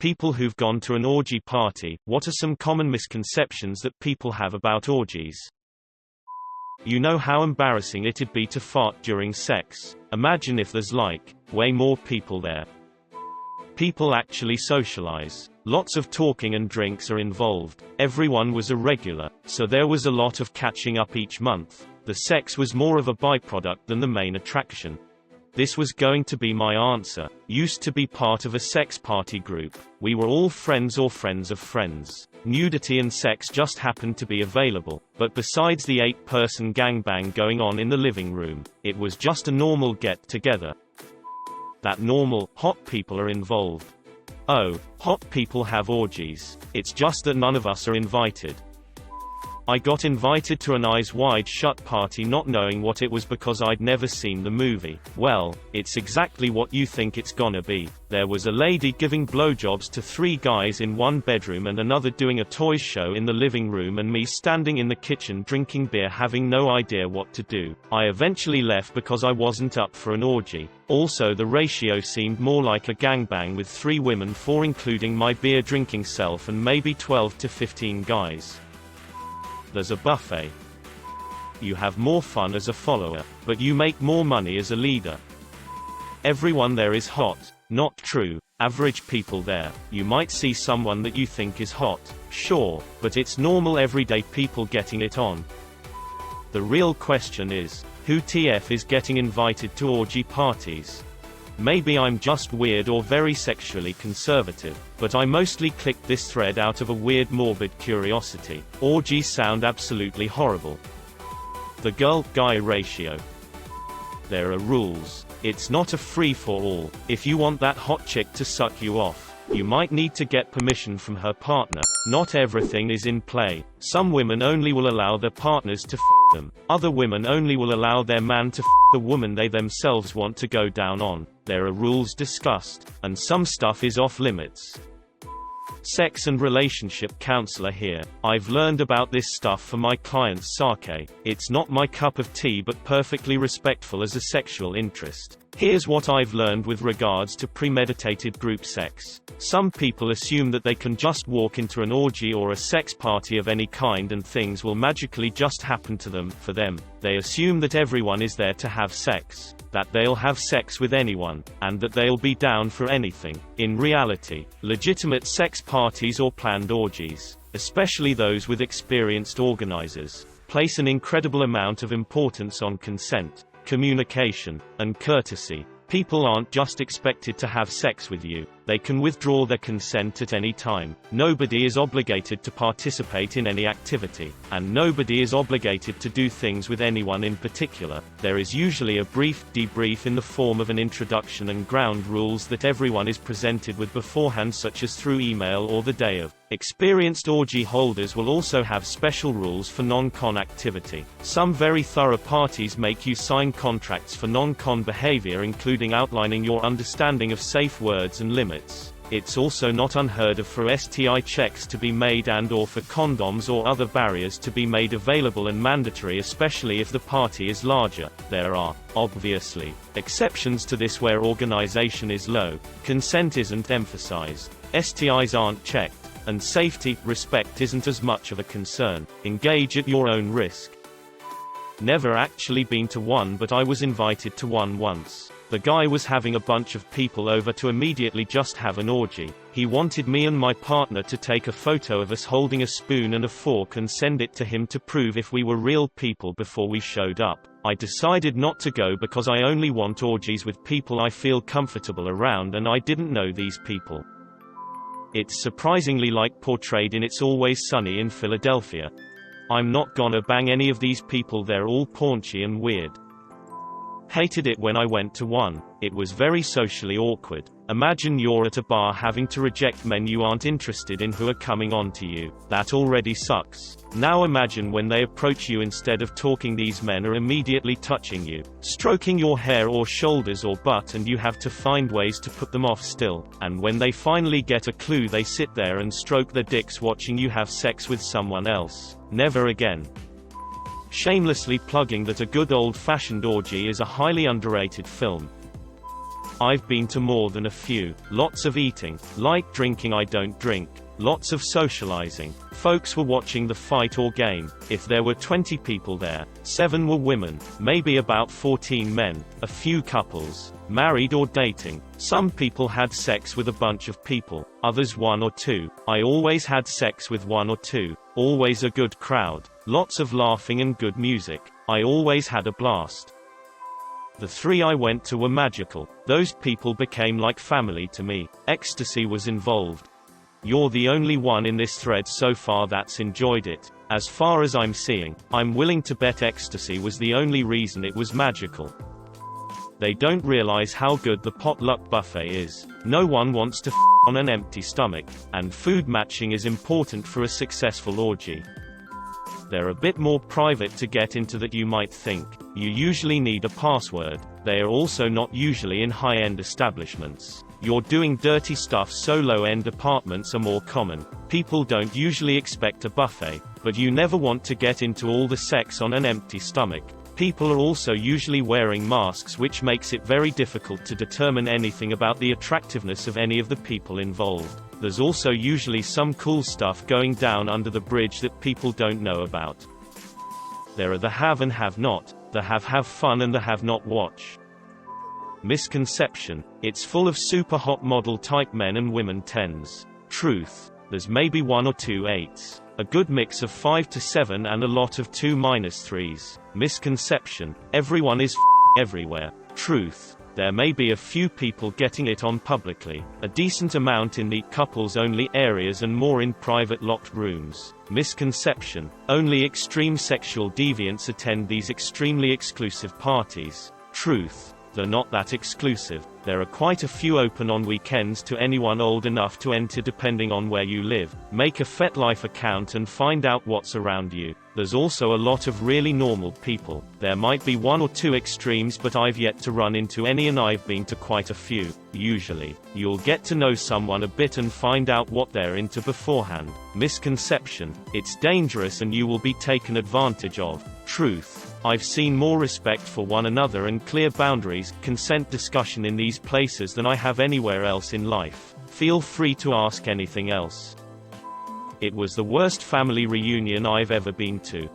People who've gone to an orgy party. What are some common misconceptions that people have about orgies? You know how embarrassing it'd be to fart during sex. Imagine if there's way more people there. People actually socialize. Lots of talking and drinks are involved. Everyone was a regular, so there was a lot of catching up each month. The sex was more of a byproduct than the main attraction. This was going to be my answer. Used to be part of a sex party group. We were all friends or friends of friends. Nudity and sex just happened to be available, but besides the 8-person gangbang going on in the living room, it was just a normal get-together. That normal, hot people are involved. Oh, hot people have orgies. It's just that none of us are invited. I got invited to an Eyes Wide Shut party not knowing what it was because I'd never seen the movie. Well, it's exactly what you think it's gonna be. There was a lady giving blowjobs to 3 guys in one bedroom and another doing a toy show in the living room and me standing in the kitchen drinking beer having no idea what to do. I eventually left because I wasn't up for an orgy. Also, the ratio seemed more like a gangbang with 3 women, 4 including my beer drinking self, and maybe 12 to 15 guys. There's a buffet. You have more fun as a follower, but you make more money as a leader. Everyone there is hot. Not true. Average people there. You might see someone that you think is hot, sure, but it's normal everyday people getting it on. The real question is, who TF is getting invited to orgy parties? Maybe I'm just weird or very sexually conservative, but I mostly clicked this thread out of a weird morbid curiosity. Orgies sound absolutely horrible. The girl-guy ratio. There are rules. It's not a free-for-all. If you want that hot chick to suck you off, you might need to get permission from her partner. Not everything is in play. Some women only will allow their partners to f them. Other women only will allow their man to f the woman they themselves want to go down on. There are rules discussed, and some stuff is off limits. Sex and relationship counselor here. I've learned about this stuff for my client's sake. It's not my cup of tea but perfectly respectful as a sexual interest. Here's what I've learned with regards to premeditated group sex. Some people assume that they can just walk into an orgy or a sex party of any kind and things will magically just happen to them, for them. They assume that everyone is there to have sex, that they'll have sex with anyone, and that they'll be down for anything. In reality, legitimate sex parties or planned orgies, especially those with experienced organizers, place an incredible amount of importance on consent, communication, and courtesy. People aren't just expected to have sex with you. They can withdraw their consent at any time. Nobody is obligated to participate in any activity, and nobody is obligated to do things with anyone in particular. There is usually a brief debrief in the form of an introduction and ground rules that everyone is presented with beforehand, such as through email or the day of. Experienced orgy holders will also have special rules for non-con activity. Some very thorough parties make you sign contracts for non-con behavior, including outlining your understanding of safe words and limits. It's also not unheard of for STI checks to be made and/or for condoms or other barriers to be made available and mandatory, especially if the party is larger. There are, obviously, exceptions to this where organization is low, consent isn't emphasized, STIs aren't checked, and respect isn't as much of a concern. Engage at your own risk. Never actually been to one, but I was invited to one once. The guy was having a bunch of people over to immediately just have an orgy. He wanted me and my partner to take a photo of us holding a spoon and a fork and send it to him to prove if we were real people before we showed up. I decided not to go because I only want orgies with people I feel comfortable around, and I didn't know these people. It's surprisingly like portrayed in It's Always Sunny in Philadelphia. I'm not gonna bang any of these people, they're all paunchy and weird. Hated it when I went to one. It was very socially awkward. Imagine you're at a bar having to reject men you aren't interested in who are coming on to you. That already sucks. Now imagine when they approach you, instead of talking, these men are immediately touching you, stroking your hair or shoulders or butt, and you have to find ways to put them off still. And when they finally get a clue, they sit there and stroke their dicks watching you have sex with someone else. Never again. Shamelessly plugging that A Good Old-Fashioned Orgy is a highly underrated film. I've been to more than a few. Lots of eating. Like drinking, I don't drink. Lots of socializing. Folks were watching the fight or game. If there were 20 people there, 7 were women, maybe about 14 men, a few couples, married or dating. Some people had sex with a bunch of people, others 1 or 2. I always had sex with 1 or 2. Always a good crowd. Lots of laughing and good music. I always had a blast. The 3 I went to were magical. Those people became like family to me. Ecstasy was involved. You're the only one in this thread so far that's enjoyed it. As far as I'm seeing, I'm willing to bet ecstasy was the only reason it was magical. They don't realize how good the potluck buffet is. No one wants to on an empty stomach, and food matching is important for a successful orgy. They're a bit more private to get into than you might think. You usually need a password. They are also not usually in high-end establishments. You're doing dirty stuff, so low-end apartments are more common. People don't usually expect a buffet, but you never want to get into all the sex on an empty stomach. People are also usually wearing masks, which makes it very difficult to determine anything about the attractiveness of any of the people involved. There's also usually some cool stuff going down under the bridge that people don't know about. There are the have and have not, the have fun and the have not watch. Misconception: it's full of super hot model type men and women 10s. Truth: there's maybe 1 or 2 8s. A good mix of 5 to 7 and a lot of 2-3s. Misconception: everyone is everywhere. Truth: there may be a few people getting it on publicly, a decent amount in neat couples-only areas and more in private locked rooms. Misconception: only extreme sexual deviants attend these extremely exclusive parties. Truth: they're not that exclusive. There are quite a few open on weekends to anyone old enough to enter depending on where you live. Make a FetLife account and find out what's around you. There's also a lot of really normal people. There might be 1 or 2 extremes, but I've yet to run into any, and I've been to quite a few. Usually, you'll get to know someone a bit and find out what they're into beforehand. Misconception: it's dangerous and you will be taken advantage of. Truth: I've seen more respect for one another and clear boundaries, consent discussion in these places than I have anywhere else in life. Feel free to ask anything else. It was the worst family reunion I've ever been to.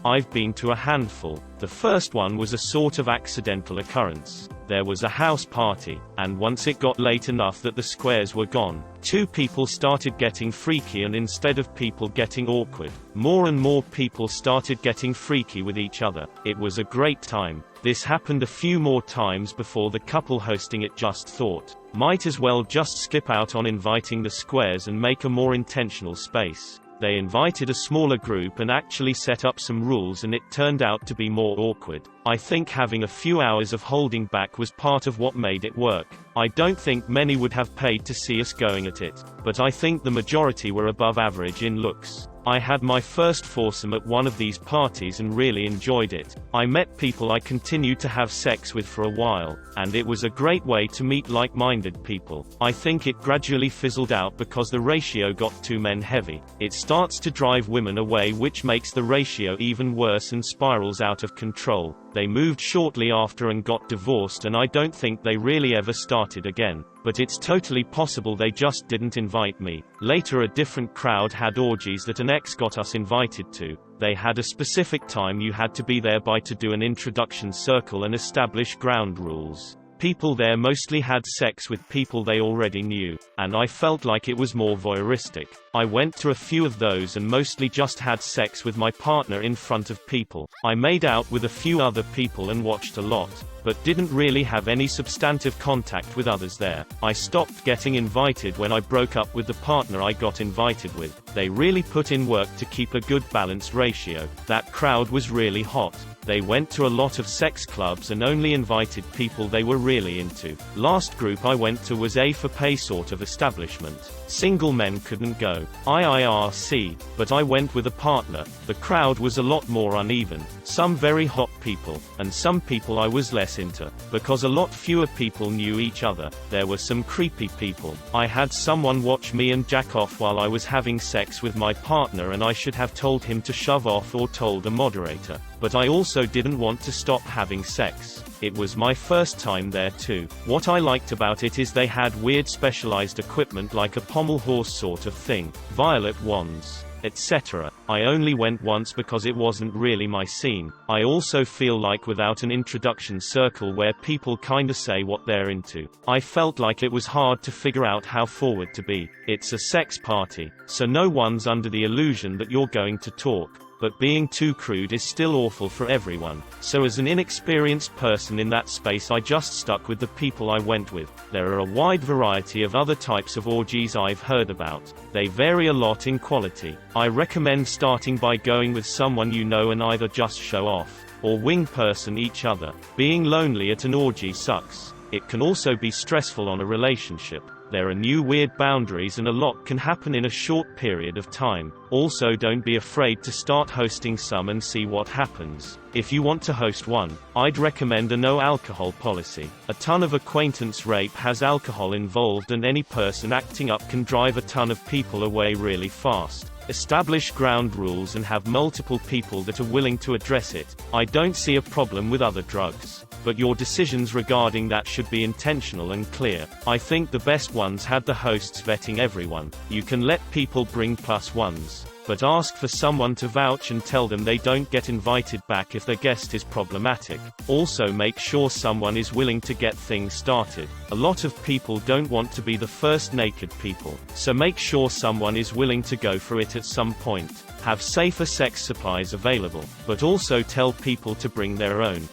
I've been to a handful. The first one was a sort of accidental occurrence. There was a house party, and once it got late enough that the squares were gone, 2 people started getting freaky, and instead of people getting awkward, more and more people started getting freaky with each other. It was a great time. This happened a few more times before the couple hosting it just thought, might as well just skip out on inviting the squares and make a more intentional space. They invited a smaller group and actually set up some rules, and it turned out to be more awkward. I think having a few hours of holding back was part of what made it work. I don't think many would have paid to see us going at it, but I think the majority were above average in looks. I had my first foursome at one of these parties and really enjoyed it. I met people I continued to have sex with for a while, and it was a great way to meet like-minded people. I think it gradually fizzled out because the ratio got too men-heavy. It starts to drive women away, which makes the ratio even worse and spirals out of control. They moved shortly after and got divorced, and I don't think they really ever started again. But it's totally possible they just didn't invite me. Later, a different crowd had orgies that an ex got us invited to. They had a specific time you had to be there by to do an introduction circle and establish ground rules. People there mostly had sex with people they already knew, and I felt like it was more voyeuristic. I went to a few of those and mostly just had sex with my partner in front of people. I made out with a few other people and watched a lot, but didn't really have any substantive contact with others there. I stopped getting invited when I broke up with the partner I got invited with. They really put in work to keep a good balanced ratio. That crowd was really hot. They went to a lot of sex clubs and only invited people they were really into. Last group I went to was a for-pay sort of establishment. Single men couldn't go. IRC, but I went with a partner. The crowd was a lot more uneven. Some very hot people, and some people I was less less into, because a lot fewer people knew each other. There were some creepy people. I had someone watch me and jack off while I was having sex with my partner, and I should have told him to shove off or told a moderator. But I also didn't want to stop having sex. It was my first time there too. What I liked about it is they had weird specialized equipment like a pommel horse sort of thing, violet wands, etc. I only went once because it wasn't really my scene. I also feel like without an introduction circle where people kinda say what they're into, I felt like it was hard to figure out how forward to be. It's a sex party, so no one's under the illusion that you're going to talk. But being too crude is still awful for everyone. So as an inexperienced person in that space, I just stuck with the people I went with. There are a wide variety of other types of orgies I've heard about. They vary a lot in quality. I recommend starting by going with someone you know and either just show off, or wing person each other. Being lonely at an orgy sucks. It can also be stressful on a relationship. There are new weird boundaries and a lot can happen in a short period of time. Also, don't be afraid to start hosting some and see what happens. If you want to host one, I'd recommend a no alcohol policy. A ton of acquaintance rape has alcohol involved, and any person acting up can drive a ton of people away really fast. Establish ground rules and have multiple people that are willing to address it. I don't see a problem with other drugs, but your decisions regarding that should be intentional and clear. I think the best ones had the hosts vetting everyone. You can let people bring +1s, but ask for someone to vouch and tell them they don't get invited back if their guest is problematic. Also, make sure someone is willing to get things started. A lot of people don't want to be the first naked people, so make sure someone is willing to go for it at some point. Have safer sex supplies available, but also tell people to bring their own.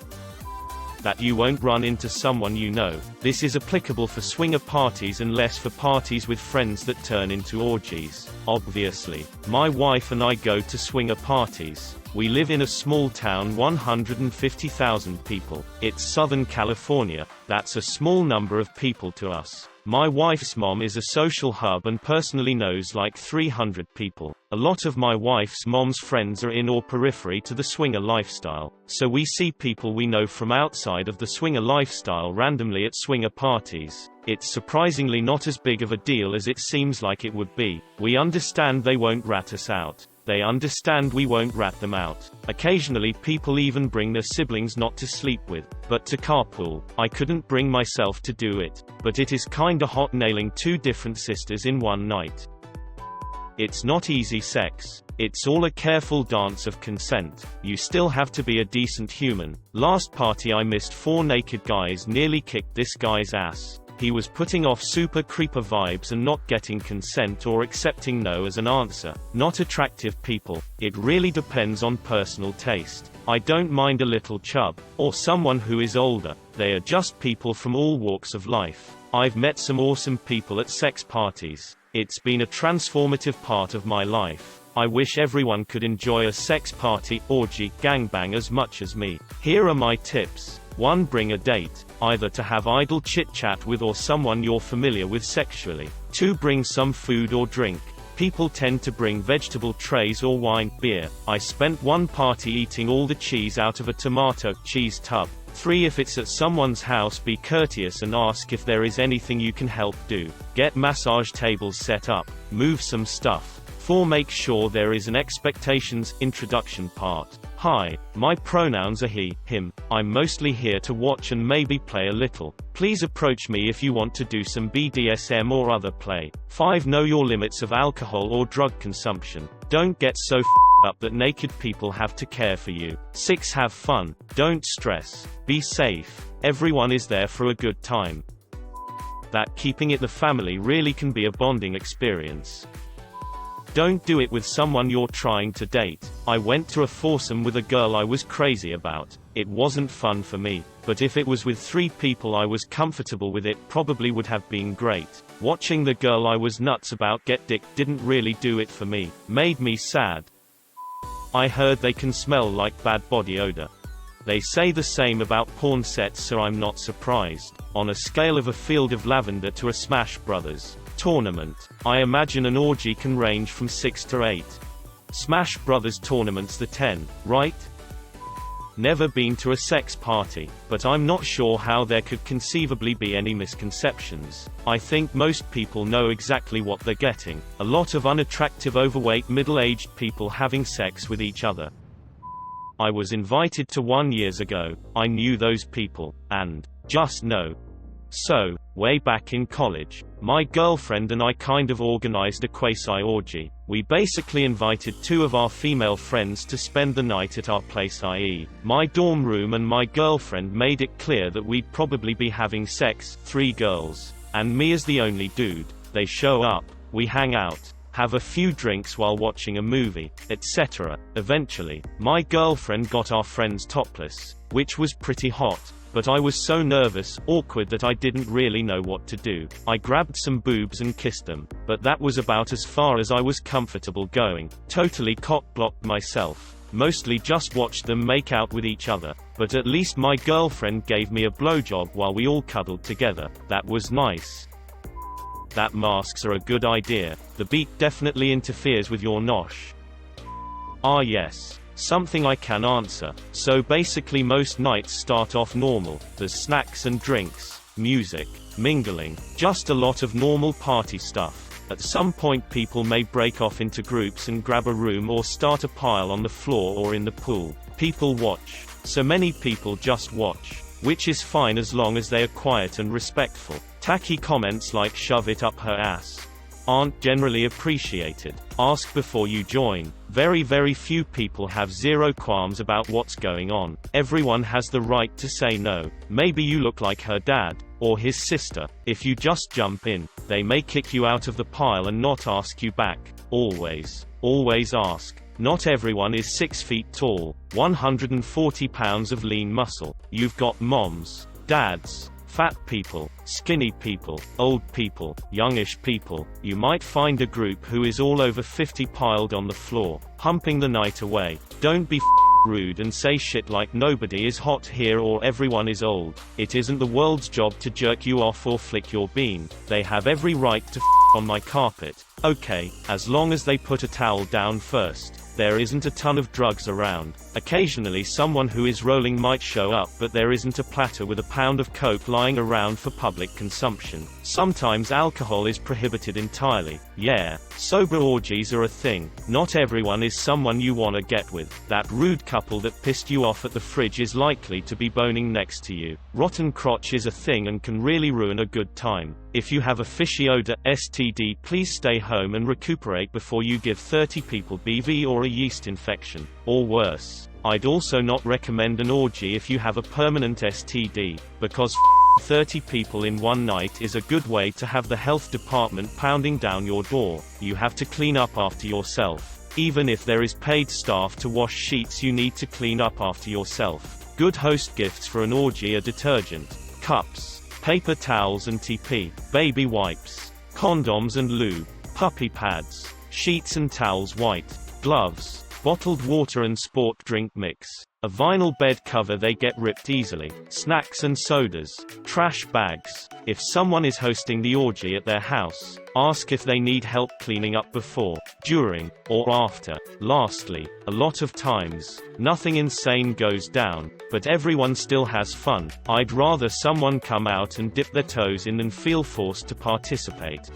That you won't run into someone you know. This is applicable for swinger parties and less for parties with friends that turn into orgies. Obviously, my wife and I go to swinger parties. We live in a small town, 150,000 people. It's Southern California. That's a small number of people to us. My wife's mom is a social hub and personally knows like 300 people. A lot of my wife's mom's friends are in or periphery to the swinger lifestyle, so we see people we know from outside of the swinger lifestyle randomly at swinger parties. It's surprisingly not as big of a deal as it seems like it would be. We understand they won't rat us out. They understand we won't rat them out. Occasionally people even bring their siblings not to sleep with, but to carpool. I couldn't bring myself to do it, but it is kinda hot nailing 2 different sisters in one night. It's not easy sex. It's all a careful dance of consent. You still have to be a decent human. Last party I missed, 4 naked guys nearly kicked this guy's ass. He was putting off super creeper vibes and not getting consent or accepting no as an answer. Not attractive people. It really depends on personal taste. I don't mind a little chub, or someone who is older. They are just people from all walks of life. I've met some awesome people at sex parties. It's been a transformative part of my life. I wish everyone could enjoy a sex party, orgy, gangbang as much as me. Here are my tips. 1. Bring a date, either to have idle chit-chat with or someone you're familiar with sexually. 2. Bring some food or drink. People tend to bring vegetable trays or wine, beer. I spent one party eating all the cheese out of a tomato cheese tub. 3. If it's at someone's house, be courteous and ask if there is anything you can help do. Get massage tables set up. Move some stuff. 4. Make sure there is an expectations introduction part. Hi, my pronouns are he, him. I'm mostly here to watch and maybe play a little. Please approach me if you want to do some BDSM or other play. 5. Know your limits of alcohol or drug consumption. Don't get so up that naked people have to care for you. 6. Have fun. Don't stress. Be safe. Everyone is there for a good time. That keeping it the family really can be a bonding experience. Don't do it with someone you're trying to date. I went to a foursome with a girl I was crazy about. It wasn't fun for me, but if it was with 3 people I was comfortable with, it probably would have been great. Watching the girl I was nuts about get dick didn't really do it for me. Made me sad. I heard they can smell like bad body odor. They say the same about porn sets, so I'm not surprised. On a scale of a field of lavender to a Smash Brothers tournament, I imagine an orgy can range from 6 to 8. Smash Brothers tournaments the 10, right? never been to a sex party, but I'm not sure how there could conceivably be any misconceptions. I think most people know exactly what they're getting. A lot of unattractive overweight middle-aged people having sex with each other. I was invited to one years ago. I knew those people, and just no. So, way back in college, my girlfriend and I kind of organized a quasi-orgy. We basically invited two of our female friends to spend the night at our place, i.e., my dorm room, and my girlfriend made it clear that we'd probably be having sex, 3 girls, and me as the only dude. They show up, we hang out, have a few drinks while watching a movie, etc. Eventually, my girlfriend got our friends topless, which was pretty hot. But I was so nervous, awkward that I didn't really know what to do. I grabbed some boobs and kissed them, but that was about as far as I was comfortable going. Totally cock-blocked myself. Mostly just watched them make out with each other, but at least my girlfriend gave me a blowjob while we all cuddled together. That was nice. That masks are a good idea. The beat definitely interferes with your nosh. Ah yes. Something I can answer. So basically most nights start off normal. There's snacks and drinks, music, mingling, just a lot of normal party stuff. At some point people may break off into groups and grab a room or start a pile on the floor or in the pool. People watch. So many people just watch, which is fine as long as they are quiet and respectful. Tacky comments like "shove it up her ass" aren't generally appreciated. Ask before you join. Very few people have zero qualms about what's going on. Everyone has the right to say no. Maybe you look like her dad, or his sister. If you just jump in, they may kick you out of the pile and not ask you back. Always ask. Not everyone is 6 feet tall, 140 pounds of lean muscle. You've got moms, dads, fat people, skinny people, old people, youngish people. You might find a group who is all over 50 piled on the floor, humping the night away. Don't be rude and say shit like nobody is hot here or everyone is old. It isn't the world's job to jerk you off or flick your bean. They have every right to on my carpet. Okay, as long as they put a towel down first. There isn't a ton of drugs around. Occasionally someone who is rolling might show up, but there isn't a platter with a pound of coke lying around for public consumption. Sometimes alcohol is prohibited entirely. Yeah, sober orgies are a thing. Not everyone is someone you wanna get with. That rude couple that pissed you off at the fridge is likely to be boning next to you. Rotten crotch is a thing and can really ruin a good time. If you have a fishy odor, STD, please stay home and recuperate before you give 30 people BV or a yeast infection. Or worse. I'd also not recommend an orgy if you have a permanent STD, because 30 people in one night is a good way to have the health department pounding down your door. You have to clean up after yourself. Even if there is paid staff to wash sheets, you need to clean up after yourself. Good host gifts for an orgy are detergent, cups, paper towels and TP, baby wipes, condoms and lube, puppy pads, sheets and towels, white gloves, bottled water and sport drink mix, a vinyl bed cover they get ripped easily, snacks and sodas, trash bags. If someone is hosting the orgy at their house, ask if they need help cleaning up before, during, or after. Lastly, a lot of times, nothing insane goes down, but everyone still has fun. I'd rather someone come out and dip their toes in than feel forced to participate.